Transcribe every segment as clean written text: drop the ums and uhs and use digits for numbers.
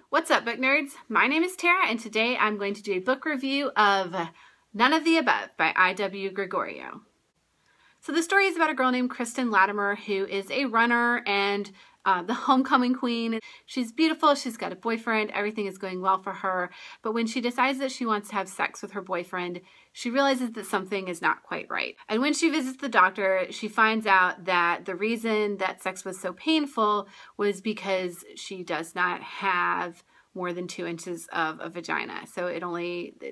What's up, book nerds? My name is Tara, and today I'm going to do a book review of None of the Above by I.W. Gregorio. So the story is about a girl named Kristen Latimer who is a runner and the homecoming queen. She's beautiful, she's got a boyfriend, everything is going well for her, but when she decides that she wants to have sex with her boyfriend, she realizes that something is not quite right. And when she visits the doctor, she finds out that the reason that sex was so painful was because she does not have more than 2 inches of a vagina. So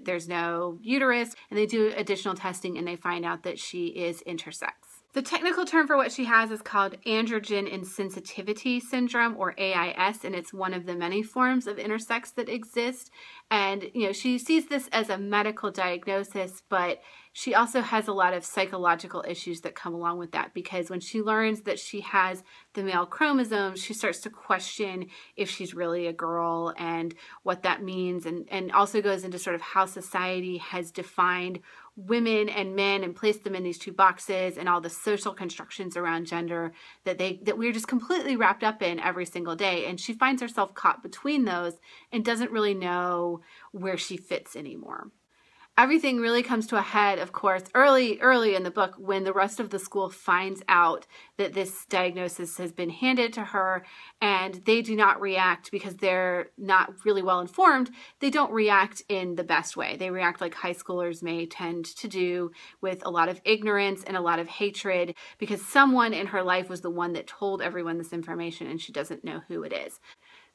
there's no uterus, and they do additional testing and they find out that she is intersex. The technical term for what she has is called androgen insensitivity syndrome, or AIS, and it's one of the many forms of intersex that exist. And she sees this as a medical diagnosis, but she also has a lot of psychological issues that come along with that, because when she learns that she has the male chromosome, she starts to question if she's really a girl and what that means, and also goes into sort of how society has defined women and men and placed them in these 2 boxes, and all the social constructions around gender that we're just completely wrapped up in every single day. And she finds herself caught between those and doesn't really know where she fits anymore. Everything really comes to a head, of course, early in the book when the rest of the school finds out that this diagnosis has been handed to her, and they do not react because they're not really well informed. They don't react in the best way. They react like high schoolers may tend to do, with a lot of ignorance and a lot of hatred, because someone in her life was the one that told everyone this information and she doesn't know who it is.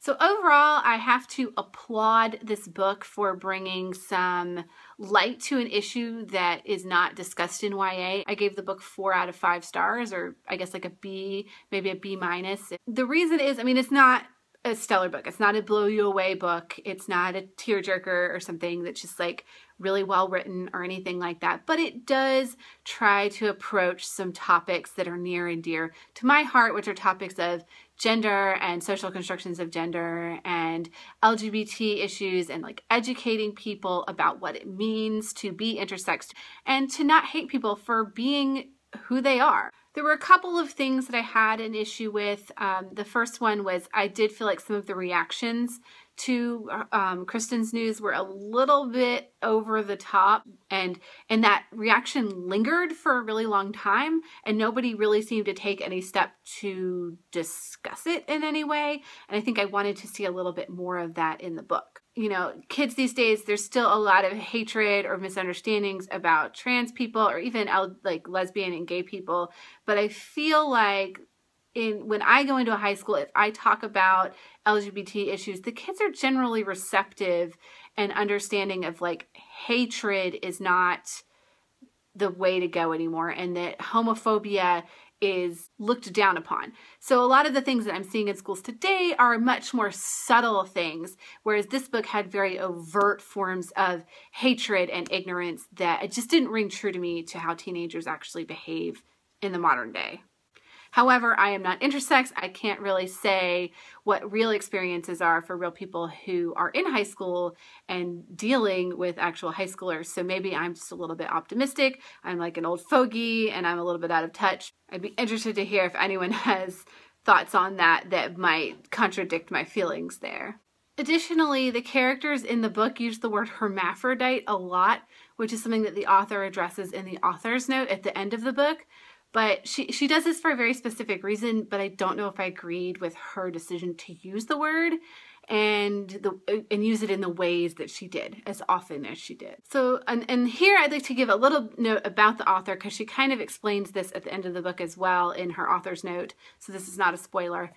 So overall, I have to applaud this book for bringing some light to an issue that is not discussed in YA. I gave the book 4 out of 5 stars, or I guess like a B, maybe a B minus. The reason is, it's not a stellar book. It's not a blow you away book. It's not a tearjerker or something that's just like really well written or anything like that. But it does try to approach some topics that are near and dear to my heart, which are topics of gender and social constructions of gender and LGBT issues, and like educating people about what it means to be intersex and to not hate people for being who they are. There were a couple of things that I had an issue with. The first one was I did feel like some of the reactions to Kristen's news were a little bit over the top, and that reaction lingered for a really long time, and nobody really seemed to take any step to discuss it in any way. And I think I wanted to see a little bit more of that in the book. Kids these days, there's still a lot of hatred or misunderstandings about trans people, or even like lesbian and gay people. But I feel like when I go into a high school, if I talk about LGBT issues, the kids are generally receptive and understanding of like hatred is not the way to go anymore, and that homophobia is looked down upon. So a lot of the things that I'm seeing in schools today are much more subtle things, whereas this book had very overt forms of hatred and ignorance that it just didn't ring true to me to how teenagers actually behave in the modern day. However, I am not intersex. I can't really say what real experiences are for real people who are in high school and dealing with actual high schoolers. So maybe I'm just a little bit optimistic. I'm like an old fogey and I'm a little bit out of touch. I'd be interested to hear if anyone has thoughts on that might contradict my feelings there. Additionally, the characters in the book use the word hermaphrodite a lot, which is something that the author addresses in the author's note at the end of the book. But she does this for a very specific reason, but I don't know if I agreed with her decision to use the word and use it in the ways that she did, as often as she did. So, and here I'd like to give a little note about the author, because she kind of explains this at the end of the book as well in her author's note, so this is not a spoiler,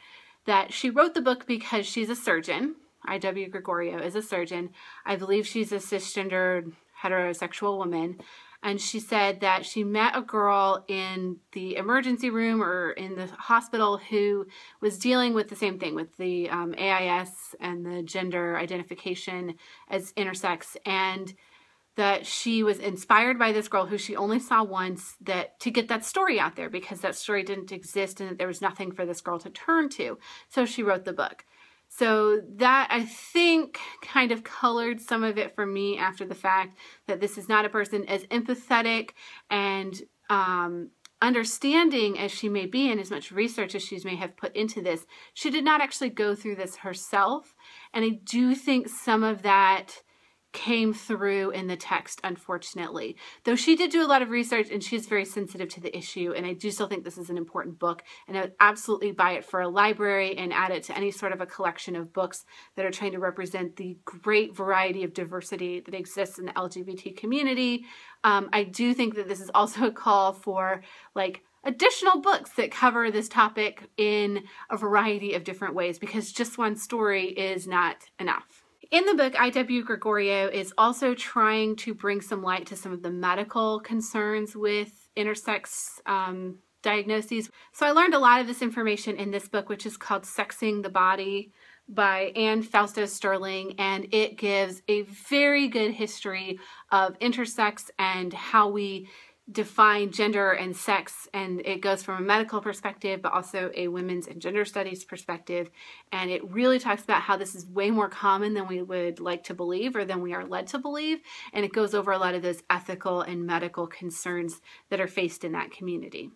that she wrote the book because she's a surgeon. I.W. Gregorio is a surgeon. I believe she's a cisgendered heterosexual woman. And she said that she met a girl in the emergency room or in the hospital who was dealing with the same thing, with the AIS and the gender identification as intersex, and that she was inspired by this girl who she only saw once, to get that story out there, because that story didn't exist and that there was nothing for this girl to turn to. So she wrote the book. So that, I think, kind of colored some of it for me after the fact, that this is not a person as empathetic and understanding as she may be and as much research as she may have put into this, she did not actually go through this herself. And I do think some of that came through in the text, unfortunately. Though she did do a lot of research and she's very sensitive to the issue, and I do still think this is an important book, and I would absolutely buy it for a library and add it to any sort of a collection of books that are trying to represent the great variety of diversity that exists in the LGBT community. I do think that this is also a call for like additional books that cover this topic in a variety of different ways, because just one story is not enough. In the book, I.W. Gregorio is also trying to bring some light to some of the medical concerns with intersex diagnoses. So I learned a lot of this information in this book, which is called Sexing the Body by Anne Fausto Sterling, and it gives a very good history of intersex and how we define gender and sex, and it goes from a medical perspective but also a women's and gender studies perspective, and it really talks about how this is way more common than we would like to believe or than we are led to believe, and it goes over a lot of those ethical and medical concerns that are faced in that community.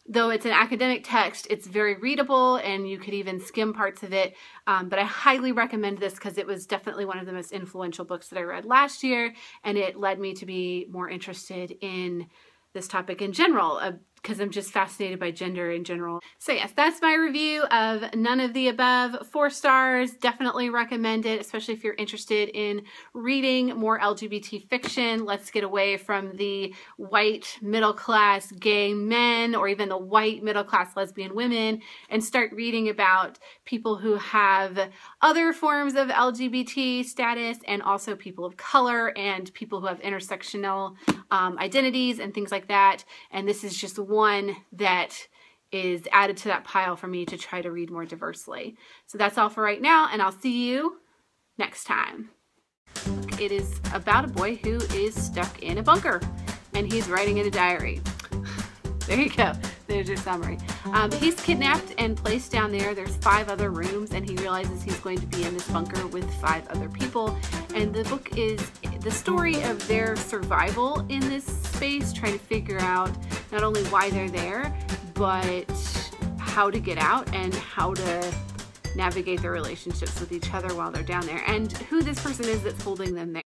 Though it's an academic text, it's very readable and you could even skim parts of it, but I highly recommend this because it was definitely one of the most influential books that I read last year, and it led me to be more interested in this topic in general, because I'm just fascinated by gender in general. So yes, that's my review of None of the Above. 4 stars, definitely recommend it, especially if you're interested in reading more LGBT fiction. Let's get away from the white middle-class gay men or even the white middle-class lesbian women and start reading about people who have other forms of LGBT status, and also people of color and people who have intersectional identities and things like that. And this is just one that is added to that pile for me to try to read more diversely. So that's all for right now, and I'll see you next time. It is about a boy who is stuck in a bunker, and he's writing in a diary. There you go. There's your summary. He's kidnapped and placed down there. There's 5 other rooms, and he realizes he's going to be in this bunker with 5 other people. And the book is the story of their survival in this space, trying to figure out not only why they're there, but how to get out and how to navigate their relationships with each other while they're down there, and who this person is that's holding them there.